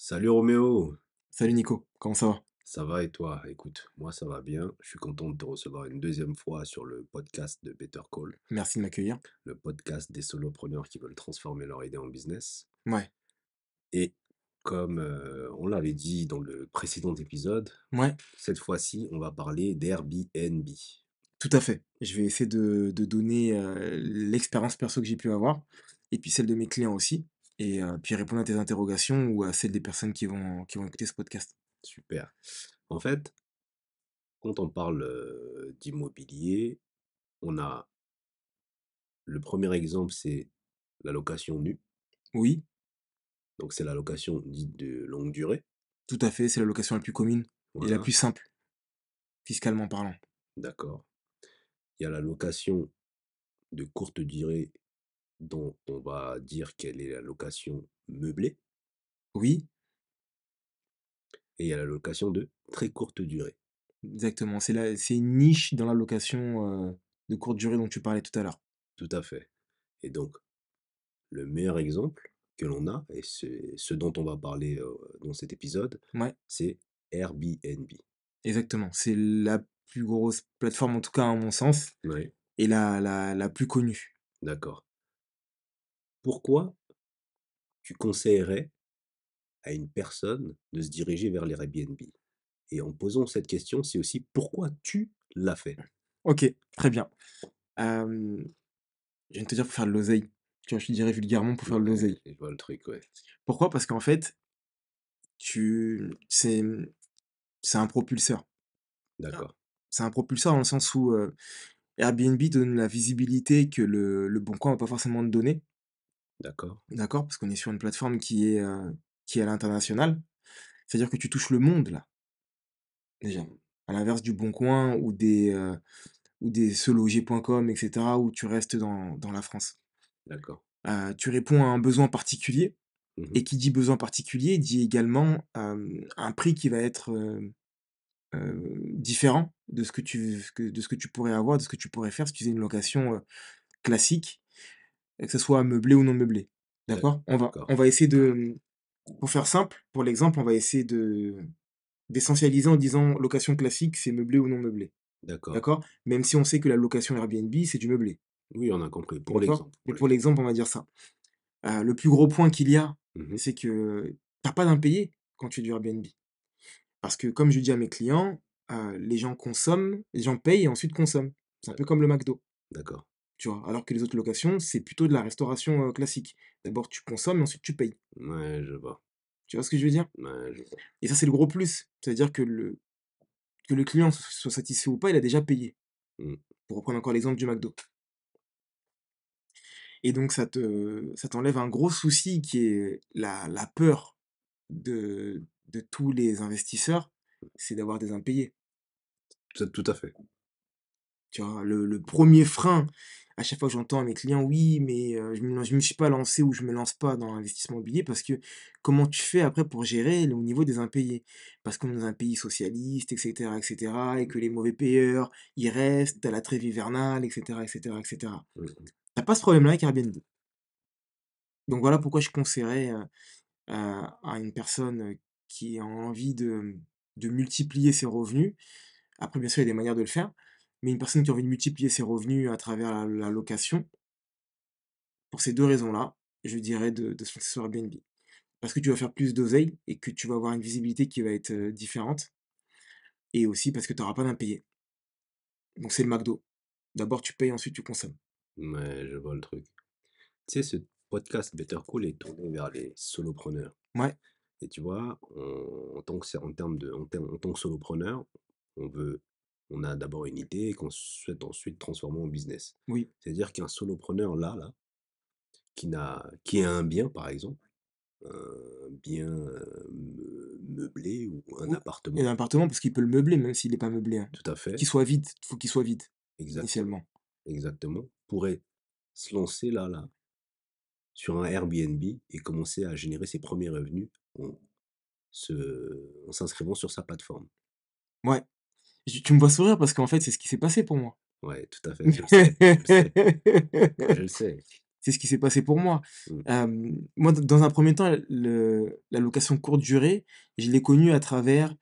Salut Roméo, Salut Nico, comment ça va? ça va et toi? Écoute, moi ça va bien. Je suis content de te recevoir une deuxième fois sur le podcast de Better Call, Merci de m'accueillir. le podcast des solopreneurs qui veulent transformer leur idée en business. Ouais, Et comme on l'avait dit dans le précédent épisode, ouais, cette fois-ci on va parler d'Airbnb. tout à fait. Je vais essayer de donner l'expérience perso que j'ai pu avoir, et puis celle de mes clients aussi, et puis répondre à tes interrogations ou à celles des personnes qui vont écouter ce podcast. Super. En fait, quand on parle d'immobilier, on a le premier exemple, c'est la location nue. Oui, Donc c'est la location dite de longue durée. tout à fait, c'est la location la plus commune et la Voilà, plus simple, fiscalement parlant. d'accord. Il y a la location de courte durée dont on va dire qu'elle est la location meublée Oui, et il y a la location de très courte durée. exactement, c'est une niche dans la location de courte durée dont tu parlais tout à l'heure. Tout à fait. Et donc, le meilleur exemple que l'on a, et c'est ce dont on va parler dans cet épisode, Ouais, c'est Airbnb. exactement, c'est la plus grosse plateforme, en tout cas à mon sens, Oui, et la plus connue. d'accord. Pourquoi tu conseillerais à une personne de se diriger vers les Airbnb? Et en posant cette question, c'est aussi pourquoi tu l'as fait. Ok, très bien. Hem, je viens de te dire pour faire de l'oseille. Tu vois, je te dirais vulgairement pour faire de Ouais, l'oseille. je vois le truc, ouais. Pourquoi? Parce qu'en fait, tu c'est un propulseur. D'accord, C'est un propulseur dans le sens où, Airbnb donne la visibilité que le Bon Coin va pas forcément te donner, d'accord. d'accord? Parce qu'on est sur une plateforme qui est à l'international. C'est-à-dire que tu touches le monde là, déjà. À l'inverse du Bon Coin ou des seloger.com et cetera, où tu restes dans la France. D'accord. Tu réponds à un besoin particulier. Mmh. Et qui dit besoin particulier, dit également, un prix qui va être, différent de ce que tu pourrais avoir, de ce que tu pourrais faire si tu faisais une location, classique, et que ce soit meublé ou non meublé. D'accord? On va D'accord, on va essayer de, pour faire simple, pour l'exemple, on va essayer d'essentialiser en disant location classique, c'est meublé ou non meublé. d'accord. D'accord? Même si on sait que la location Airbnb, c'est du meublé. Oui, on a compris. Pour D'accord? l'exemple, Mais pour pour l'exemple. l'exemple, on va dire ça. Le plus gros point qu'il y a, Mmh. c'est que tu as pas d'impayé quand tu fais du Airbnb. Parce que comme je dis à mes clients, les gens consomment, les gens payent et ensuite consomment. C'est un peu D'accord, comme le McDo, d'accord. tu vois? Alors que les autres locations, c'est plutôt de la restauration, classique. D'abord tu consommes et ensuite tu payes. Ouais, je vois. Tu vois ce que je veux dire? Ouais, je vois. Et ça, c'est le gros plus. C'est-à-dire que le client soit satisfait ou pas, il a déjà payé. Mmh. Pour reprendre encore l'exemple du McDo. Et donc ça t'enlève un gros souci qui est la peur de tous les investisseurs, c'est d'avoir des impayés. Tout à fait. Tu vois? Le 1er frein, à chaque fois que j'entends à mes clients: «Oui, mais je me suis pas lancé ou je me lance pas dans l'investissement immobilier parce que comment tu fais après pour gérer le au niveau des impayés?» Parce qu'on est dans un pays socialiste et cetera et que les mauvais payeurs, ils restent, tu la trêve hivernale et cetera et cetera. Mmh. Tu pas ce problème-là avec Airbnb. Donc voilà pourquoi je conseillerais, à une personne, qui a envie de multiplier ses revenus. Après bien sûr, il y a des manières de le faire, mais une personne qui a envie de multiplier ses revenus à travers la location, pour ces 2 raisons-là, je dirais de se lancer sur Airbnb. Parce que tu vas faire plus d'oseille et que tu vas avoir une visibilité qui va être, différente, et aussi parce que tu auras pas d'impayés. Donc c'est le McDo. D'abord tu payes, ensuite tu consommes. Ouais, je vois le truc. Tu sais, ce podcast Better Call est tourné vers les solopreneurs. Ouais, Et tu vois, en tant que c'est en termes de en tant que solopreneur, on veut on a d'abord une idée qu'on souhaite ensuite transformer en business. oui, C'est-à-dire qu'un solopreneur là, qui a un bien par exemple, un bien, meublé ou un ou et appartement. l'appartement parce qu'il peut le meubler même s'il est pas meublé, hein. Tout à fait, Qu'il soit vide, faut qu'il soit vide, exactement, initialement. exactement, pourrait se lancer sur un Airbnb et commencer à générer ses premiers revenus en en s'inscrivant sur sa plateforme. Ouais, tu me vois sourire parce qu'en fait, c'est ce qui s'est passé pour moi. Ouais, tout à fait, je le sais, je le sais, je le sais. C'est ce qui s'est passé pour moi. Mmh. Moi, dans un premier temps, la location courte durée, je l'ai connue à travers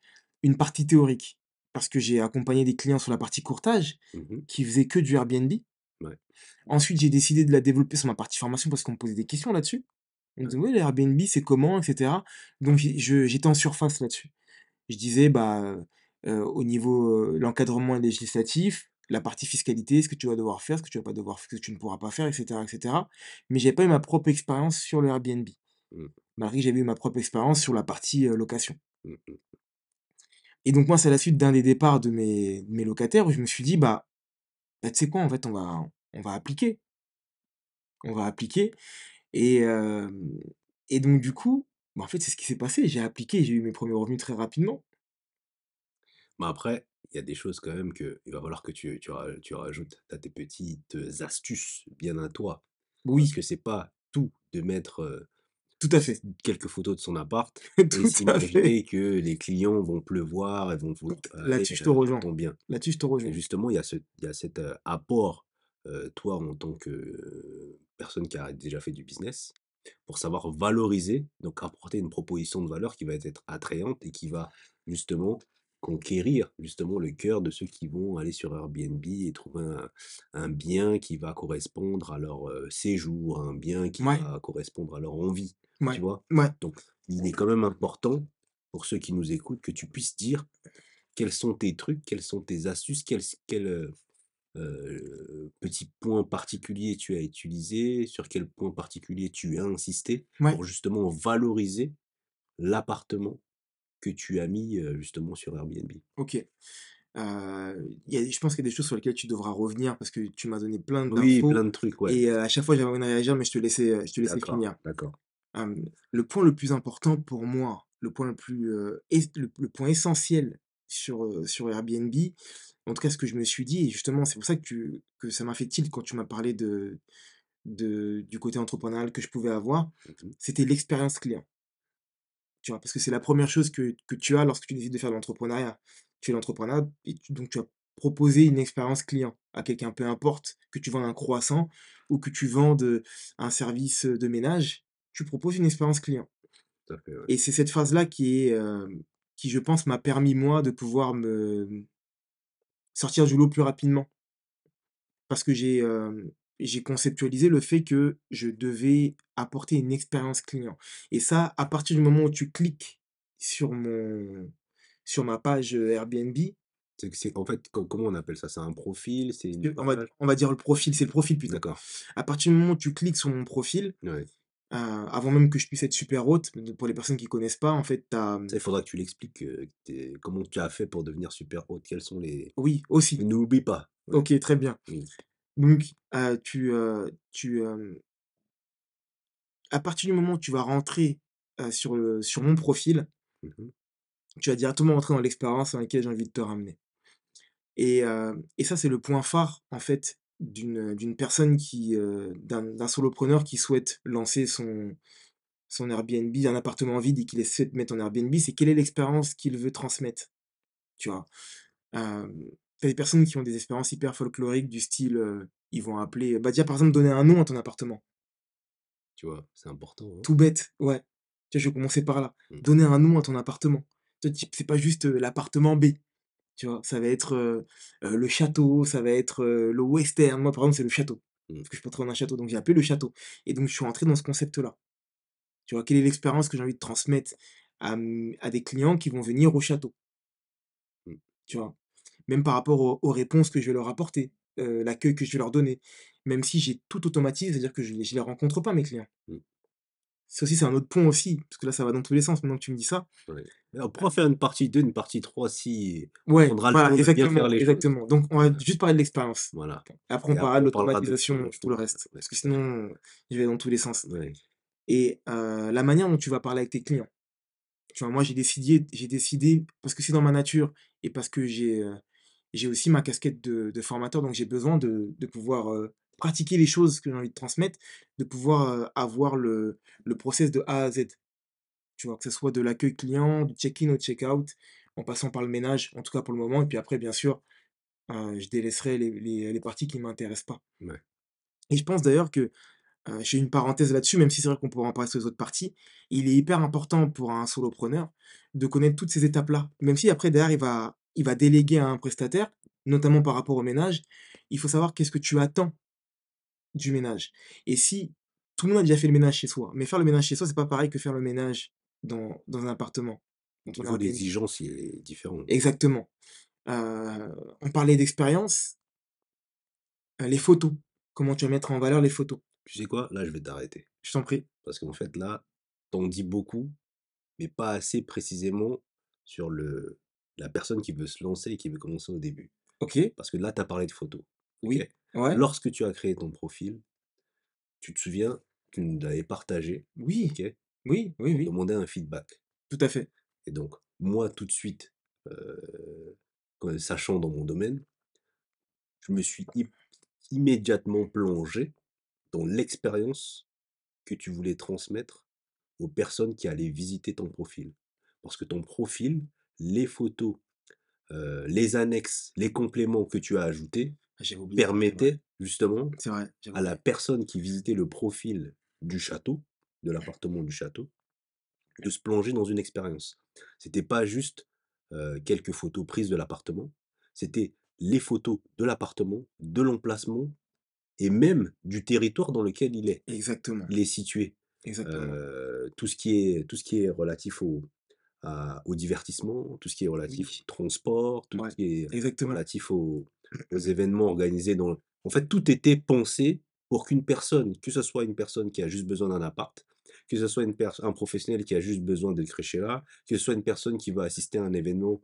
une partie théorique. Parce que j'ai accompagné des clients sur la partie courtage, Mmh mh. qui faisaient que du Airbnb. Ouais, Ensuite, j'ai décidé de la développer sur ma partie formation parce qu'on me posait des questions là-dessus. On me ouais. disait: «Oui, les Airbnb, c'est comment?» et cetera. Donc j'étais en surface là-dessus. Je disais, bah, au niveau, l'encadrement législatif, la partie fiscalité, ce que tu vas devoir faire, ce que tu vas pas devoir ce que tu ne pourras pas faire et cetera et cetera. Mais j'avais pas eu ma propre expérience sur le Airbnb, Mmh. malgré que j'avais eu ma propre expérience sur la partie, location. Mmh mh. Et donc moi, c'est à la suite d'un des départs de mes locataires où je me suis dit: «Bah, tu sais quoi? En fait, on va appliquer, on va appliquer». Et et donc du coup, bah, en fait, c'est ce qui s'est passé. J'ai appliqué, j'ai eu mes premiers revenus très rapidement. Mais après, il y a des choses quand même qu'il va falloir que tu rajoutes. Tu as tes petites astuces bien à toi. Parce Oui, que c'est pas tout de mettre, tout à fait, quelques photos de son appart et tout à fait. s'imaginer que les clients vont pleuvoir et vont aller, Là-dessus, je te sur rejoins. ton bien. Là-dessus, je te Et rejoins. justement, il y a cet, apport, toi en tant que, personne qui a déjà fait du business, pour savoir valoriser, donc apporter une proposition de valeur qui va être attrayante et qui va justement conquérir justement le cœur de ceux qui vont aller sur Airbnb et trouver un bien qui va correspondre à leur, séjour, un bien qui Ouais, va correspondre à leur envie, ouais, tu vois? ouais, Donc il est quand même important, pour ceux qui nous écoutent, que tu puisses dire quels sont tes trucs, quelles sont tes astuces, petits points particuliers tu as utilisés, sur quel point particulier tu as insisté ouais, pour justement valoriser l'appartement que tu as mis, justement sur Airbnb? OK. Il y a je pense qu'il y a des choses sur lesquelles tu devras revenir parce que tu m'as donné plein Oui, d'infos plein de trucs, ouais. et à chaque fois, j'avais envie de réagir mais je te laissais D'accord, finir. d'accord. Le point le plus important pour moi, le point le plus, le point essentiel sur Airbnb, en tout cas ce que je me suis dit et justement c'est pour ça que ça m'a fait tilt quand tu m'as parlé du côté entrepreneurial que je pouvais avoir, Mmh mh. c'était l'expérience client. Tu vois? Parce que c'est la première chose que tu as lorsque tu décides de faire de l'entrepreneuriat. Tu fais l'entrepreneuriat et tu vas proposer une expérience client à quelqu'un, peu importe que tu vendes un croissant ou que tu vendes, un service, de ménage, tu proposes une expérience client. Tout à fait, ouais. Et c'est cette phase-là qui je pense m'a permis moi de pouvoir me sortir du lot plus rapidement. Parce que j'ai conceptualisé le fait que je devais apporter une expérience client. Et ça, à partir du moment où tu cliques sur ma page, Airbnb, C'est que c'est en fait, comment on appelle ça? C'est un profil? C'est une on va page? on va dire le profil, c'est le profil plutôt. D'accord. À partir du moment où tu cliques sur mon profil, Ouais. avant même que je puisse être super hôte, pour les personnes qui connaissent pas, en fait, tu as, Ça, il faudra que tu l'expliques, comment tu as fait pour devenir super hôte? Quels sont les oui, aussi. n'oublie pas. Ouais. OK, très bien. Mmh. Donc, à partir du moment où tu vas rentrer, sur mon profil, Mmh mh. tu vas directement rentrer dans l'expérience dans laquelle j'ai envie de te ramener. Et ça, c'est le point phare, en fait, d'une personne d'un solopreneur qui souhaite lancer son Airbnb, un appartement vide et qu'il essaie de mettre en Airbnb, c'est quelle est l'expérience qu'il veut transmettre, tu vois? Tu des personnes qui ont des expériences hyper folkloriques du style, ils vont appeler bah, déjà, par exemple, donner un nom à ton appartement. Tu vois? C'est important, hein? Tout bête, ouais. Tu vois, je vais commencer par là. Mmh. Donner un nom à ton appartement. Tu vois, c'est pas juste, l'appartement B, tu vois? Ça va être, le château, ça va être, le western. Moi, par exemple, c'est le château, Mmh. parce que je peux trop dans un château, donc j'ai appelé le château et donc je suis rentré dans ce concept-là. Tu vois? Quelle est l'expérience que j'ai envie de transmettre à des clients qui vont venir au château, Mmh. tu vois? Même par rapport aux réponses que je vais leur apporter, l'accueil que je vais leur donner. Même si j'ai tout automatisé, c'est-à-dire que je les rencontre pas mes clients. Mmh. Ça aussi, c'est un autre point aussi, parce que là, ça va dans tous les sens maintenant que tu me dis ça. Ouais. Mais on pourra faire une partie 2, une partie 3 si on Ouais, prendra le voilà, temps de bien faire exactement, les choses. exactement. Donc on va juste parler de l'expérience. Voilà. Après on Et parlera après de on parlera de l'automatisation, tout tout le ça, reste, ouais. parce que sinon, je vais dans tous les sens. Ouais. Et la manière dont tu vas parler avec tes clients, tu vois? Moi, j'ai décidé parce que c'est dans ma nature et parce que j'ai aussi ma casquette de formateur, donc j'ai besoin de pouvoir, pratiquer les choses que j'ai envie de transmettre, de pouvoir, avoir le process de A à Z. Tu vois? Que ce soit de l'accueil client, du check-in au check-out, en passant par le ménage, en tout cas pour le moment et puis après bien sûr, je délaisserai les parties qui ne m'intéressent pas Ouais. et je pense d'ailleurs que, Je fais une parenthèse là-dessus, même si c'est vrai qu'on pourrait en parler sur les autres parties. Il est hyper important pour un solopreneur de connaître toutes ces étapes-là. Même si après derrière il va déléguer à un prestataire, notamment par rapport au ménage, il faut savoir qu'est-ce que tu attends du ménage. Et si tout le monde a déjà fait le ménage chez soi, mais faire le ménage chez soi, c'est pas pareil que faire le ménage dans un appartement, Le quand on est niveau Airbnb. d'exigence, il est différent. Exactement. On parlait d'expérience, les photos. Comment tu vas mettre en valeur les photos? Tu sais quoi? Là, je vais t'arrêter. Je t'en prie. Parce qu'en fait, là, t'en dis beaucoup, mais pas assez précisément sur la personne qui veut se lancer et qui veut commencer au début. OK, Parce que là, tu as parlé de photos. OK? oui, ouais, Lorsque tu as créé ton profil, tu te souviens, tu nous l'avais partagé, oui, OK? oui, oui, Pour oui, demander un feedback. tout à fait. Et donc, moi, tout de suite, heu, sachant dans mon domaine, je me suis immédiatement plongé dans l'expérience que tu voulais transmettre aux personnes qui allaient visiter ton profil. Parce que ton profil, les photos, les annexes, les compléments que tu as ajoutés Ah, j'avais oublié ça, permettaient justement c'est vrai, j'avais à la oublié. personne qui visitait le profil du château, de l'appartement du château, de se plonger dans une expérience. C'était pas juste, quelques photos prises de l'appartement, c'était les photos de l'appartement, de l'emplacement et même du territoire dans lequel Exactement, il est situé. exactement. Tout ce qui est relatif au divertissement, tout ce qui est relatif au Oui, transport, tout ouais, ce qui est exactement, relatif aux événements organisés en fait, tout était pensé pour qu'une personne, que ce soit une personne qui a juste besoin d'un appart, que ce soit un professionnel qui a juste besoin de crécher là, que ce soit une personne qui va assister à un événement,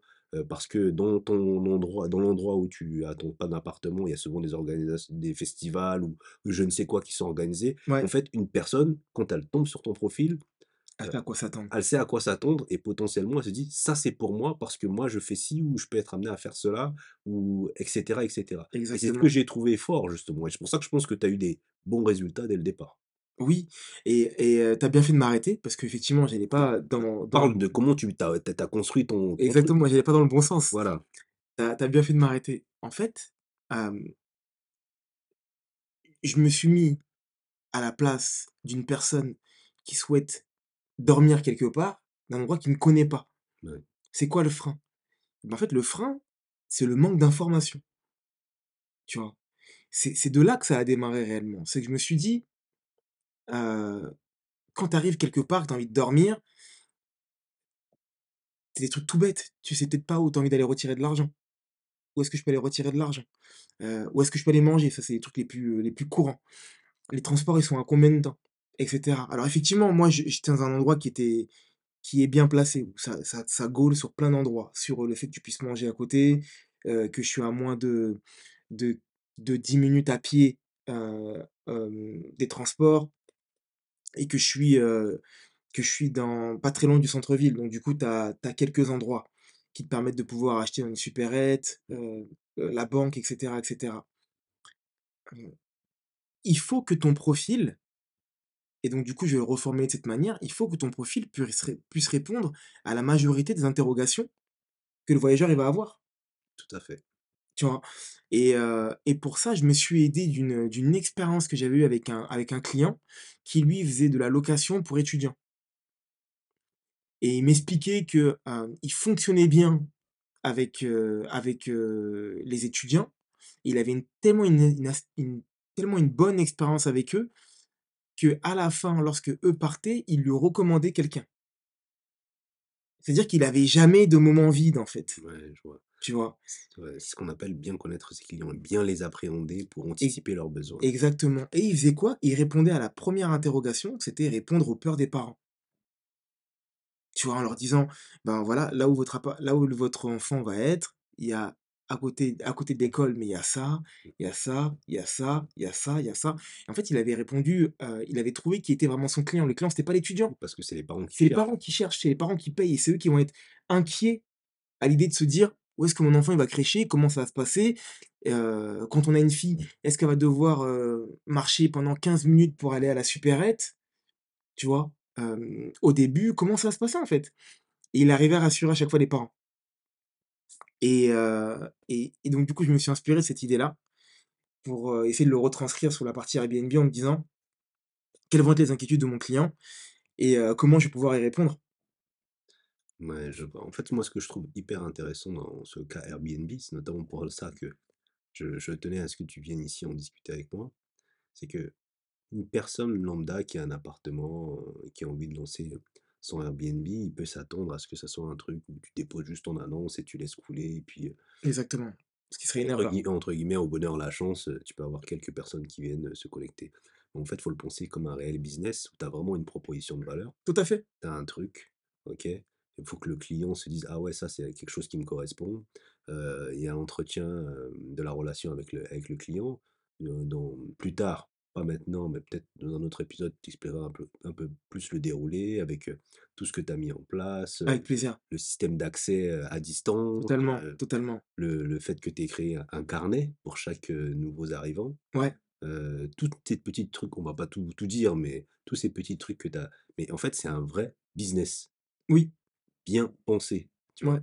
parce que dans l'endroit où tu as ton pas d'appartement, il y a souvent des festivals ou je ne sais quoi qui sont organisés. En ouais, fait, une personne, quand elle tombe sur ton profil, elle heu sait à quoi s'attendre. elle sait à quoi s'attendre et potentiellement elle se dit: «Ça, c'est pour moi parce que moi je fais ci ou je peux être amené à faire cela» ou et cetera et cetera et c'est ce que Exactement. j'ai trouvé fort justement et c'est pour ça que je pense que tu as eu des bons résultats dès le départ. Oui et tu bien fait de m'arrêter parce qu'effectivement, j'allais pas dans Parle de comment tu as construit ton truc. exactement, j'allais pas dans le bon sens. Voilà, Tu as bien fait de m'arrêter. En fait, je me suis mis à la place d'une personne qui souhaite dormir quelque part, d'un endroit qu'il ne connaît pas. ouais, C'est quoi le frein? En fait, le frein, c'est le manque d'information, tu vois? C'est de là que ça a démarré réellement. C'est que je me suis dit, heu, quand tu arrives quelque part, que tu as envie de dormir, c'est des trucs tout bêtes. Tu sais peut-être pas où tu as envie d'aller retirer de l'argent. Où est-ce que je peux aller retirer de l'argent? Où est-ce que je peux aller manger? Ça, c'est les trucs les plus courants. Les transports, ils sont à combien de temps? Et cetera. Alors effectivement, moi, j'étais dans un endroit qui est bien placé, où ça gaule sur plein d'endroits, sur, le fait que tu puisses manger à côté, que je suis à moins de de 10 minutes à pied, des transports et que je suis dans pas très loin du centre-ville. Donc du coup, tu as quelques endroits qui te permettent de pouvoir acheter dans une supérette, la banque et cetera et cetera. Heu, il faut que ton profil et donc du coup, je vais le reformuler de cette manière, il faut que ton profil puisse répondre à la majorité des interrogations que le voyageur, il va avoir, tout à fait. tu vois? Et pour ça, je me suis aidé d'une expérience que j'avais eue avec un client qui, lui, faisait de la location pour étudiants et il m'expliquait que, il fonctionnait bien avec les étudiants. Il avait tellement une bonne expérience avec eux qu'à la fin, lorsque eux partaient, ils lui recommandaient quelqu'un. C'est-à-dire qu'il avait jamais de moment vide, en fait, Ouais, je vois. tu vois? Ouais, c'est ce qu'on appelle bien connaître ses clients et bien les appréhender pour E anticiper leurs besoins. exactement et il faisait quoi? Il répondait à la première interrogation, c'était répondre aux peurs des parents. Tu vois? En leur disant: «Ben, voilà, là où votre enfant va être, il y a à côté de l'école, mais il y a ça, il y a ça, il y a ça, il y a ça, il y a ça». En fait, il avait répondu, il avait trouvé qui était vraiment son client. Le client, c'était pas l'étudiant, Parce que c'est les parents qui c'est les cherchent. parents qui cherchent, c'est les parents qui payent et c'est eux qui vont être inquiets à l'idée de se dire: «Où est-ce que mon enfant il va crécher? Comment ça va se passer?» Quand on a une fille, est-ce qu'elle va devoir, marcher pendant 15 minutes pour aller à la supérette? Tu vois? Au début, comment ça va se passer, en fait? Et il arrivait à rassurer à chaque fois les parents et donc du coup, je me suis inspiré de cette idée-là pour, essayer de le retranscrire sur la partie Airbnb en me disant: quelles vont être les inquiétudes de mon client et comment je vais pouvoir y répondre. Ouais, je vois. En fait, moi, ce que je trouve hyper intéressant dans ce cas Airbnb, c'est notamment pour ça que je tenais à ce que tu viennes ici en discuter avec moi. C'est que une personne lambda qui a un appartement, qui a envie de lancer son Airbnb, il peut s'attendre à ce que ça soit un truc où tu déposes juste ton annonce et tu laisses couler. Et puis, Exactement. Ce qui serait une erreur. entre guillemets, au bonheur, la chance, tu peux avoir quelques personnes qui viennent se connecter. Mais en fait, il faut le penser comme un réel business où tu as vraiment une proposition de valeur. Tout à fait. Tu as un truc, OK? Il faut que le client se dise: «Ah ouais, ça, c'est quelque chose qui me correspond». Il y a l'entretien, de la relation avec le client, dans plus tard, pas maintenant, mais peut-être dans un autre épisode, tu expliqueras un peu plus le déroulé avec, tout ce que tu as mis en place, Avec plaisir. le système d'accès, à distance, Totalement, totalement. le fait que tu aies créé un carnet pour chaque, nouveaux arrivants. Ouais, Toutes ces petits trucs, on va pas tout dire, mais tous ces petits trucs que tu as, mais en fait, c'est un vrai business oui, bien pensé, tu vois? ouais,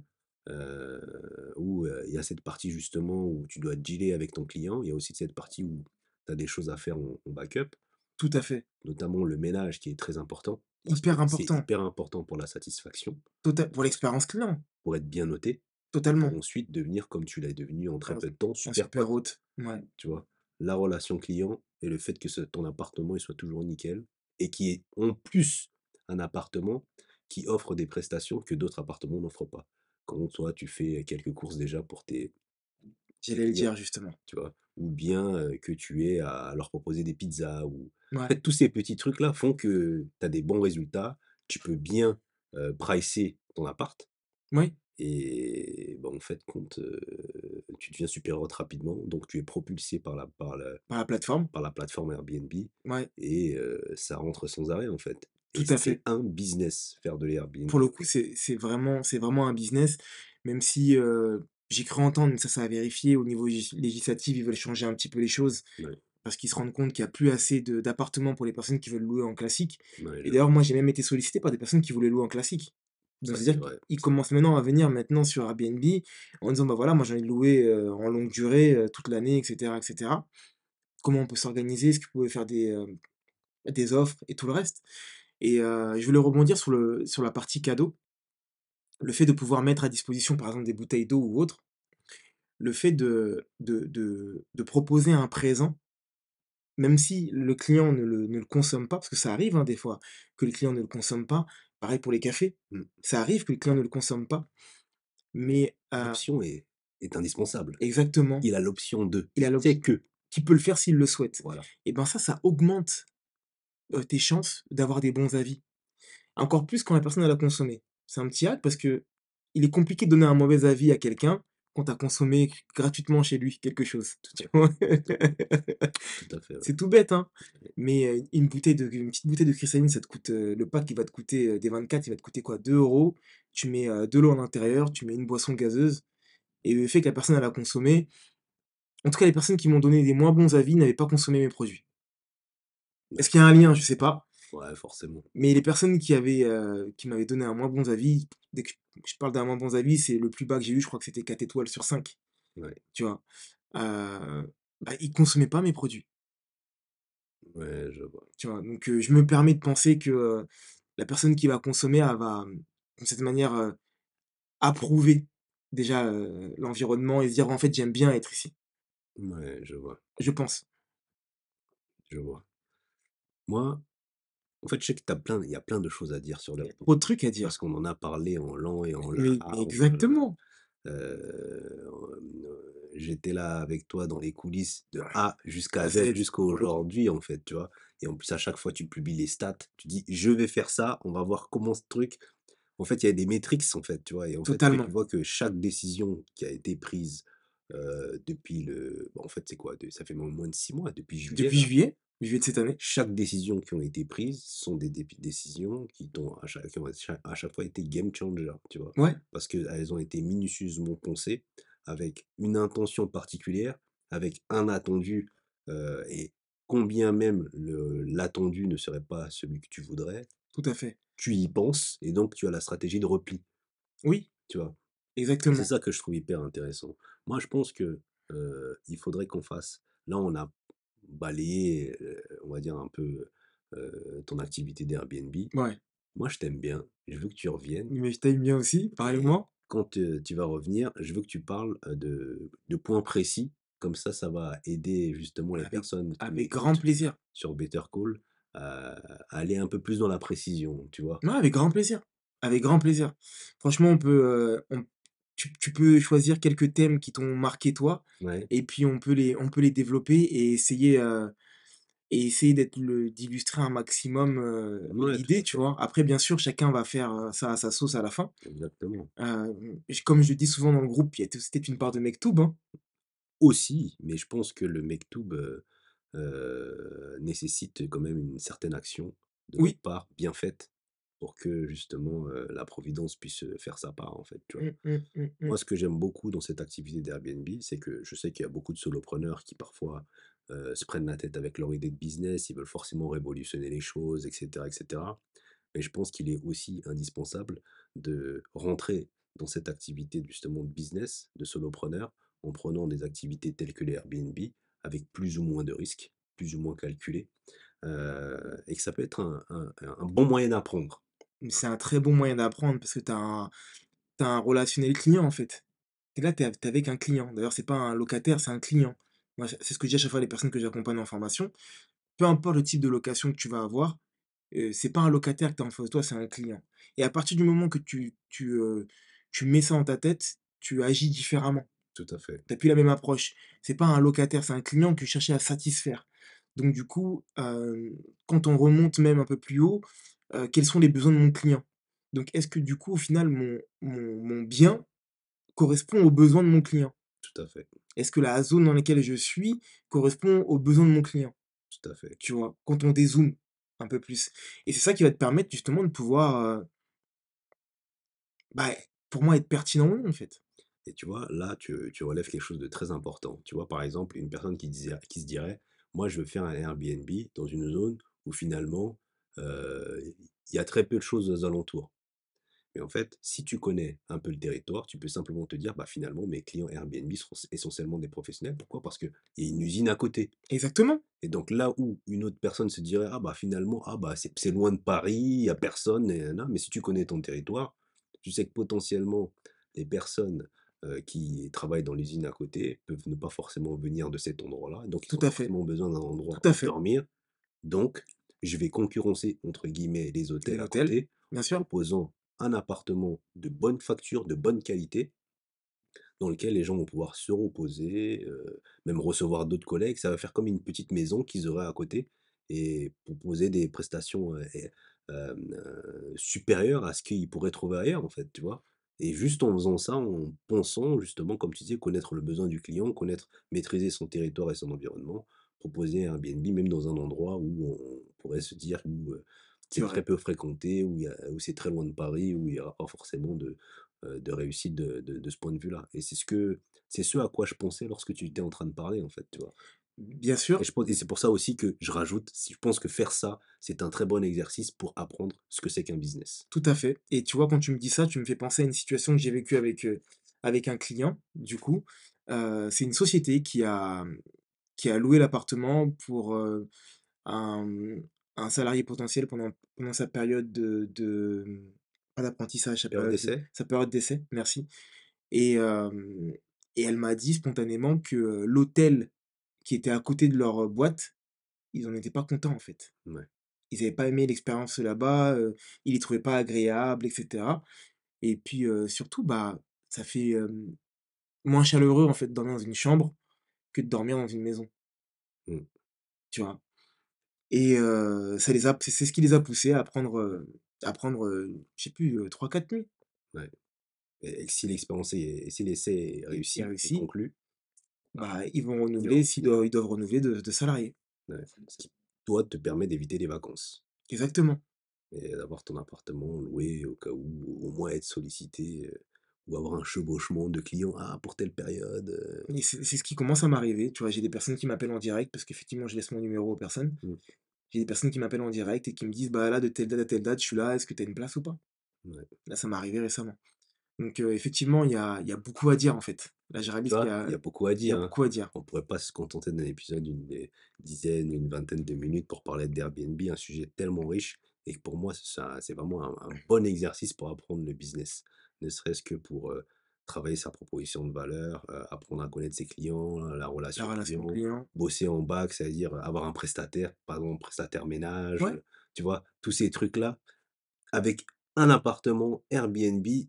Où, il y a cette partie justement où tu dois dealer avec ton client. Il y a aussi cette partie où tu as des choses à faire en backup, tout à fait. notamment le ménage qui est très important parce que Hyper c'est important. hyper important pour la satisfaction, Pour l'expérience client. pour être bien noté et pour Totalement. ensuite devenir, comme tu l'as devenu en très Un peu de temps, un super super pote. hôte. Ouais, Tu vois? La relation client et le fait que ton appartement, il soit toujours nickel et qui est en plus un appartement qui offre des prestations que d'autres appartements n'offrent pas. Quand toi, tu fais quelques courses déjà pour tes j'allais le clients, dire justement. tu vois? Ou bien, que tu aies à leur proposer des pizzas ou en Ouais, fait, tous ces petits trucs-là font que tu as des bons résultats. Tu peux bien, pricer ton appart oui, et bah, en fait, compte, tu deviens super hot rapidement, donc tu es propulsé par la plateforme. par la plateforme Airbnb Ouais, et ça rentre sans arrêt, en fait et tout à c'est fait. un business, faire de l'Airbnb, Pour le en coup, fait. c'est vraiment un business, même si, j'ai cru entendre, mais ça à vérifier, au niveau législatif, ils veulent changer un petit peu les choses Ouais, parce qu'ils se rendent compte qu'il y a plus assez d'appartements pour les personnes qui veulent louer en classique ouais, et je d'ailleurs, vois. moi, j'ai même été sollicité par des personnes qui voulaient louer en classique. Donc Ça, c'est c'est-à-dire vrai, qu'ils ça. commencent maintenant à venir maintenant sur Airbnb en disant: «Bah, voilà, moi, j'ai envie de louer, en longue durée, toute l'année et cetera et cetera. Comment on peut s'organiser? Est-ce que vous pouvez faire des offres?» et tout le reste et je voulais rebondir sur la partie cadeau. Le fait de pouvoir mettre à disposition, par exemple, des bouteilles d'eau ou autre, le fait de proposer un présent, même si le client ne le consomme pas, parce que ça arrive, hein, des fois, que le client ne le consomme pas. Pareil pour les cafés, Mmh. ça arrive que le client ne le consomme pas, mais L'option est indispensable. exactement, Il a l'option de, il a c'est l'option que, qu'il peut le faire s'il le souhaite voilà. et ben, ça augmente, tes chances d'avoir des bons avis. Encore plus quand la personne elle a consommé. C'est un petit hack parce que il est compliqué de donner un mauvais avis à quelqu'un quand tu as consommé gratuitement chez lui quelque chose, Tout tu à vois? tout à fait, ouais. C'est tout bête, hein, mais une petite bouteille de cristalline, ça te coûte, le pack il va te coûter, des 24, il va te coûter quoi? 2 €. Tu mets, de l'eau à l'intérieur, tu mets une boisson gazeuse et le fait que la personne elle a consommé en tout cas les personnes qui m'ont donné des moins bons avis n'avaient pas consommé mes produits. Est-ce qu'il y a un lien? Je sais pas. Ouais, forcément. Mais les personnes qui m'avaient donné un moins bons avis, dès que je parle d'un moins bons avis, c'est le plus bas que j'ai eu, je crois que c'était 4 étoiles sur 5, Ouais, tu vois? Bah, ils consommaient pas mes produits, ouais, je vois. tu vois? Donc je me permets de penser que, la personne qui va consommer, elle va, d'une certaine manière, approuver déjà, l'environnement et se dire: «En fait, j'aime bien être ici». Ouais, je vois, Je pense. je vois. Moi, en fait, je sais que il y a plein de choses à dire sur Il y a l'Airbnb trop de trucs à parce dire. qu'on en a parlé en long et en Mais large, exactement! j'étais là avec toi dans les coulisses de Ouais, A jusqu'à à Z, Z, jusqu'à pour le coup. aujourd'hui, en fait, tu vois? Et en plus, à chaque fois, tu publies les stats, tu dis: «Je vais faire ça, on va voir comment ce truc». En fait, il y a des métriques, en fait, tu vois? Et en fait, que tu Totalement. vois que chaque décision qui a été prise, depuis en fait, c'est quoi? Ça fait moins de 6 mois, depuis juillet, Depuis là. juillet de cette année. Chaque décision qui ont été prises sont des décisions qui ont à chaque fois été game changer, tu vois? Ouais, Parce qu'elles ont été minutieusement pensées, avec une intention particulière, avec un attendu, et combien même l'attendu ne serait pas celui que tu voudrais, tout à fait. tu y penses et donc tu as la stratégie de repli, Oui, tu vois? Et c'est exactement. ça que je trouve hyper intéressant. Moi, je pense que, il faudrait qu'on fasse là, on a balayé, on va dire un peu, ton activité d'Airbnb. Ouais, Moi, je t'aime bien, je veux que tu reviennes mais je t'aime bien aussi, et pareillement. quand, tu vas revenir, je veux que tu parles, de points précis. Comme ça va aider justement les Avec personnes qui avec grand m'écoutent plaisir. sur Better Call à aller un peu plus dans la précision, tu vois? Ouais, avec grand plaisir, avec grand plaisir. Franchement, tu peux choisir quelques thèmes qui t'ont marqué toi Ouais, et puis on peut les développer et essayer d'illustrer un maximum, ouais, tout l'idée, à tu fait, vois? Après bien sûr, chacun va faire, ça à sa sauce à la fin. exactement. Comme je le dis souvent dans le groupe, il y a aussi peut-être une part de Mektoub, hein. Aussi, mais je pense que le mektoub, nécessite quand même une certaine action de notre Oui. part, bien faite, pour que justement, la providence puisse, faire sa part, en fait, tu vois? Moi, ce que j'aime beaucoup dans cette activité d'Airbnb, c'est que je sais qu'il y a beaucoup de solopreneurs qui parfois, se prennent la tête avec leur idée de business, ils veulent forcément révolutionner les choses et cetera. Mais je pense qu'il est aussi indispensable de rentrer dans cette activité justement de business, de solopreneur, en prenant des activités telles que les Airbnb, avec plus ou moins de risques, plus ou moins calculés, et que ça peut être un bon moyen d'apprendre. C'est un très bon moyen d'apprendre parce que tu as un relationnel client, en fait. Tu es là, tu es avec un client. D'ailleurs, c'est pas un locataire, c'est un client. Moi, c'est ce que je dis à chaque fois les personnes que j'accompagne en formation. Peu importe le type de location que tu vas avoir, c'est pas un locataire que tu as en face de toi, c'est un client. Et à partir du moment que tu mets ça dans ta tête, tu agis différemment. Tout à fait, Tu plus la même approche. C'est pas un locataire, c'est un client que tu cherchais à satisfaire. Donc du coup, quand on remonte même un peu plus haut, quels sont les besoins de mon client? Donc est-ce que du coup, au final, mon bien correspond aux besoins de mon client? tout à fait, Est-ce que la zone dans laquelle je suis correspond aux besoins de mon client? tout à fait. Tu vois? Quand on dézoome un peu plus et c'est ça qui va te permettre justement de pouvoir, bah, pour moi, être pertinent ou non, en fait. Et tu vois, là, tu relèves quelque chose de très important. Tu vois, par exemple, une personne qui se dirait: «Moi, je veux faire un Airbnb dans une zone où finalement, il y a très peu de choses aux alentours». Mais en fait, si tu connais un peu le territoire, tu peux simplement te dire: «Bah, finalement, mes clients Airbnb seront essentiellement des professionnels». Pourquoi? Parce qu'il y a une usine à côté. Exactement, Et donc là où une autre personne se dirait: «Ah bah, finalement, ah bah, c'est loin de Paris, il y a personne et nin mais si tu connais ton territoire, tu sais que potentiellement les personnes, qui travaillent dans l'usine à côté peuvent ne pas forcément venir de cet endroit-là, donc ils tout ont à fait, forcément besoin d'un endroit tout à où fait. dormir. Donc je vais concurrencer entre guillemets «les hôtels» Les à hôtels, côté bien en sûr, proposant un appartement de bonne facture, de bonne qualité dans lequel les gens vont pouvoir se reposer, même recevoir d'autres collègues. Ça va faire comme une petite maison qu'ils auraient à côté et proposer des prestations, supérieures à ce qu'ils pourraient trouver ailleurs, en fait, tu vois? Et juste en faisant ça, en pensant justement, comme tu disais, connaître le besoin du client, maîtriser son territoire et son environnement, proposer un Airbnb même dans un endroit où on pourrait se dire où, c'est c'est vrai. très peu fréquenté, où c'est très loin de Paris, où il y aura pas forcément de réussite de ce point de vue-là. Et c'est ce à quoi je pensais lorsque tu étais en train de parler, en fait, tu vois? Bien Et sûr, je pense et c'est pour ça aussi que je rajoute, si je pense que faire ça, c'est un très bon exercice pour apprendre ce que c'est qu'un business. tout à fait et tu vois, quand tu me dis ça, tu me fais penser à une situation que j'ai vécue avec un client, du coup. C'est une société qui a loué l'appartement pour, un, un salarié potentiel pendant sa période pas d'apprentissage, sa Période période d'essai? sa période d'essai, merci et hem et elle m'a dit spontanément que, l'hôtel qui était à côté de leur, boîte, ils en étaient pas contents, en fait. Ouais. Ils avaient pas aimé l'expérience là-bas, ils les trouvaient pas agréables et cetera et puis, surtout, bah, ça fait, moins chaleureux, en fait, de dormir dans une chambre que de dormir dans une maison, Mmh. tu vois? Et c'est ce qui les a poussés à prendre, je sais plus, 3-4 nuits. Ouais. Et si l'expérience est si l'essai est Et réussi et réussi, conclu, bah, bah, ils vont ils renouveler reviennent. ils doivent renouveler de salariés. Ouais. Ce qui, toi, te permet d'éviter les vacances Exactement et d'avoir ton appartement loué au cas où, au moins être sollicité, ou avoir un chevauchement de clients: «Ah, pour telle période», et c'est ce qui commence à m'arriver, tu vois? J'ai des personnes qui m'appellent en direct parce qu'effectivement je laisse mon numéro aux personnes. mmh, J'ai des personnes qui m'appellent en direct et qui me disent: «Bah, là, de telle date à telle date, je suis là, est-ce que tu as une place ou pas?» ouais. Là, ça m'est arrivé récemment. Donc effectivement, il y a beaucoup à dire, en fait. Là, je Tu réalise vois? Il y a beaucoup à il y a dire, hein. beaucoup à dire. On pourrait pas se contenter d'un épisode d'une dizaine, une vingtaine de minutes pour parler d'Airbnb, un sujet tellement riche et que pour moi, ça c'est vraiment un bon exercice pour apprendre le business. Ne serait-ce que pour, travailler sa proposition de valeur, apprendre à connaître ses clients, la La relation relation client, client. bosser en bac, c'est-à-dire avoir un prestataire, par exemple, prestataire ménage, Ouais, tu vois? Tous ces trucs-là, avec un appartement Airbnb, tu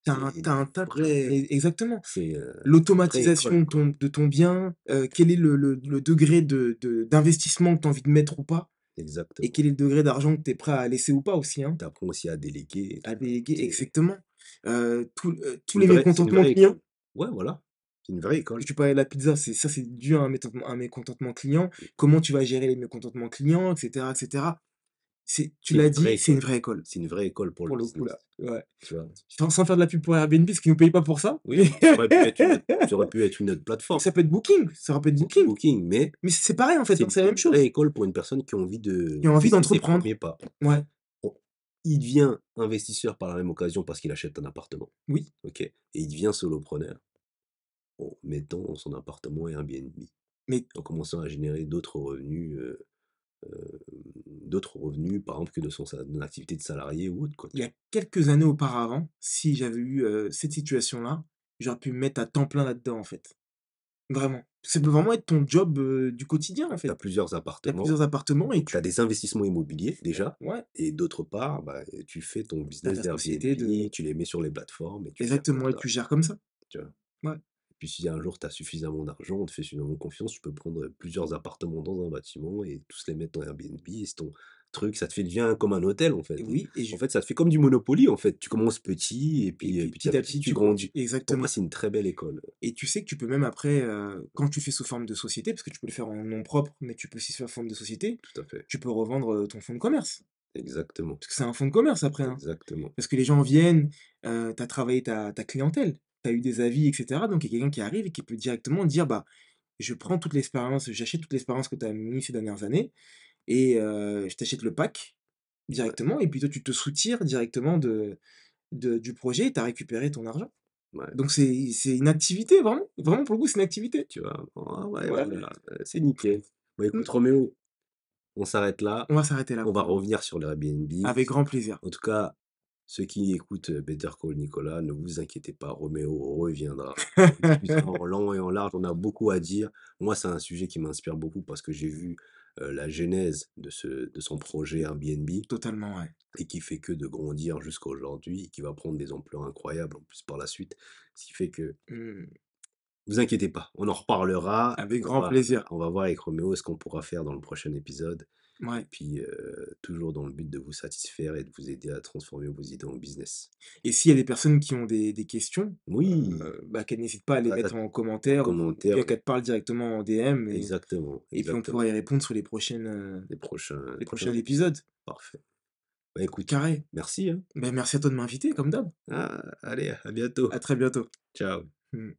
c'est as un une tas vraie exactement. c'est, une vraie L'automatisation école, quoi. de ton bien, quel est le degré d'investissement que tu as envie de mettre ou pas et Exactement. quel est le degré d'argent que tu es prêt à laisser ou pas aussi, hein, Tu apprends aussi à déléguer, à déléguer c'est exactement. c'est Tous une les c'est une mécontentements vraie clients, école. Ouais, voilà, c'est une vraie que école. tu parlais de la pizza, c'est dû à un mécontentement client. Comment tu vas gérer les mécontentements clients et cetera et cetera. Tu C'est une l'as vraie dit, c'est une école. vraie école, C'est une vraie école pour le pour le coup là. business, Ouais. tu vois? Sans faire de la pub pour Airbnb, parce qu'ils nous payent pas pour ça. Oui, ça aurait pu être une autre Mais plateforme, ça peut être Booking, ça peut être c'était Booking. Booking, mais Mais c'est pareil en fait, c'est hein, c'est la même une vraie chose. école pour une personne qui a envie Qui de ont envie baisser ses d'entreprendre. premiers pas. Ouais, Bon, il devient investisseur par la même occasion parce qu'il achète un appartement, oui, OK? Et il devient solopreneur en mettant son appartement Airbnb, mais en commençant à générer d'autres revenus, par exemple, que de son activité de salarié ou autre, quoi, il y tu a vois? quelques années auparavant, si j'avais eu, cette situation-là, j'aurais pu me mettre à temps plein là-dedans en fait. Vraiment. Ça peut vraiment être ton job, du quotidien en Tu as fait. plusieurs Il y a appartements, plusieurs appartements et donc tu tu as des investissements immobiliers déjà ouais, et d'autre part, bah, tu fais ton tu business ta d'Airbnb, société de tu les mets sur les plateformes et tu gères comme exactement et ça, tu gères comme ça. tu vois? Ouais. Et puis si un jour tu as suffisamment d'argent, on te fait suffisamment confiance, tu peux prendre, plusieurs appartements dans un bâtiment et tous les mettre en Airbnb et c'est ton truc, ça te fait devient comme un hôtel en Et fait et oui et je en fait, ça te fait comme du Monopoly en fait. Tu commences petit et et puis, puis petit à petit à petit petit tu tu co grandis. Pour moi, exactement. c'est une très belle école, Et tu sais que tu peux même après, quand tu fais sous forme de société, parce que tu peux le faire en nom propre, mais tu peux aussi faire forme de société, tout à fait. tu peux revendre, ton fonds de commerce. Exactement, Parce que c'est un fonds de commerce après, hein. exactement. Parce que les gens viennent, tu as travaillé ta clientèle, tu as eu des avis et cetera, donc il y a quelqu'un qui arrive et qui peut directement dire: «Bah, je prends toute l'expérience, j'achète toute l'expérience que tu as mis ces dernières années et je t'achète le pack Ouais, directement et puis toi tu te soutires directement du projet et tu as récupéré ton argent». ouais. Donc c'est une activité vraiment, vraiment pour le coup c'est une activité. Tu vois? Ah ouais, Ouais, voilà, c'est nickel. Bon mmh, écoute Roméo, on s'arrête là, on va s'arrêter là on va pour le coup. revenir sur l'Airbnb. Avec grand plaisir. En tout cas, ceux qui écoutent, Better Call Nicolas, ne vous inquiétez pas, Roméo reviendra. On discutera en long et en large, on a beaucoup à dire. Moi, c'est un sujet qui m'inspire beaucoup parce que j'ai vu, la genèse de son projet Airbnb Totalement, ouais. et qui fait que de grandir jusqu'à aujourd'hui et qui va prendre des ampleurs incroyables en plus par la suite. Ce qui fait que Mmh, vous inquiétez pas, on en reparlera. avec grand plaisir. On va voir avec Roméo ce qu'on pourra faire dans le prochain épisode. Et Ouais puis, toujours dans le but de vous satisfaire et de vous aider à transformer vos idées en business. et s'il y a des personnes qui ont des questions, Oui, bah, qu'elles n'hésitent pas à les à mettre en en commentaire ou commentaire, bien qu'elles te parlent directement en DM exactement, et puis on pourra exactement. y répondre sur Les les prochains prochains épisodes. épisodes. Parfait. Bah, écoute, Carré. merci, hein. Ben merci à toi de m'inviter comme d'hab. Ah, allez, à bientôt. À très bientôt. Ciao. Mmh.